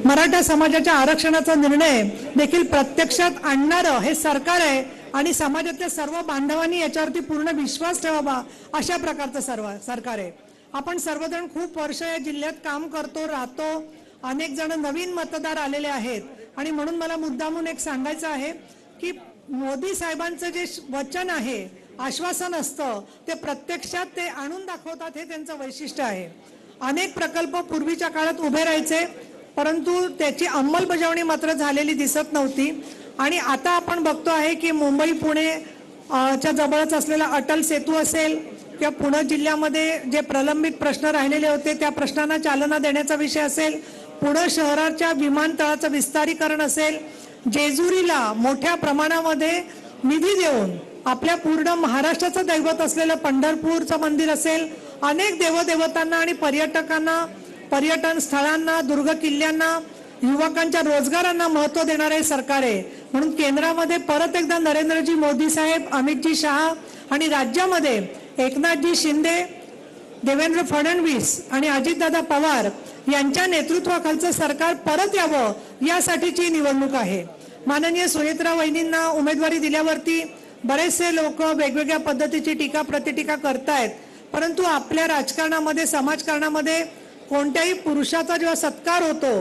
मराठा समाजाच्या आरक्षणाचा निर्णय देखील प्रत्यक्षात आणणारं हे सरकार आहे आणि समाजातल्या सर्व बांधवांनी याच्यावरती पूर्ण विश्वास ठेवावा अशा प्रकारचं सरकार आहे। आपण सर्वजण खूप वर्ष या जिल्ह्यात काम करतो राहतो, अनेक जण नवीन मतदार आलेले आहेत आणि म्हणून मला मुद्दामून एक सांगायचं आहे की मोदी साहेबांचं जे वचन आहे, आश्वासन असतं, ते प्रत्यक्षात ते आणून दाखवतात, हे त्यांचं वैशिष्ट्य आहे। अनेक प्रकल्प पूर्वीच्या काळात उभे राहायचे परंतु त्याची अंमलबजावणी मात्र झालेली दिसत नव्हती आणि आता आपण बघतो आहे की मुंबई पुणे च्या जवळच असलेला अटल सेतू असेल किंवा पुणे जिल्ह्यामध्ये जे प्रलंबित प्रश्न राहिलेले होते त्या प्रश्नांना चालना देण्याचा विषय असेल, पुणे शहराच्या विमानतळाचं विस्तारीकरण असेल, जेजुरीला मोठ्या प्रमाणामध्ये निधी देऊन आपल्या पूर्ण महाराष्ट्राचं दैवत असलेलं पंढरपूरचं मंदिर असेल, अनेक देवदेवतांना आणि पर्यटकांना, पर्यटन स्थळांना, दुर्ग किल्ल्यांना, युवकांच्या रोजगारांना महत्त्व देणारे सरकार आहे। म्हणून केंद्रामध्ये परत एकदा नरेंद्रजी मोदी साहेब, अमितजी शहा आणि राज्यामध्ये एकनाथजी शिंदे, देवेंद्र फडणवीस आणि अजितदादा पवार यांच्या नेतृत्वाखालचं सरकार परत यावं यासाठीची निवडणूक आहे। माननीय सुनेत्रा वहिनींना उमेदवारी दिल्यावरती बरेचसे लोक वेगवेगळ्या पद्धतीची टीका प्रतिटीका करतायत, परंतु आपल्या राजकारणामध्ये, समाजकारणामध्ये कोणत्याही पुरुषाचा जेव्हा सत्कार होतो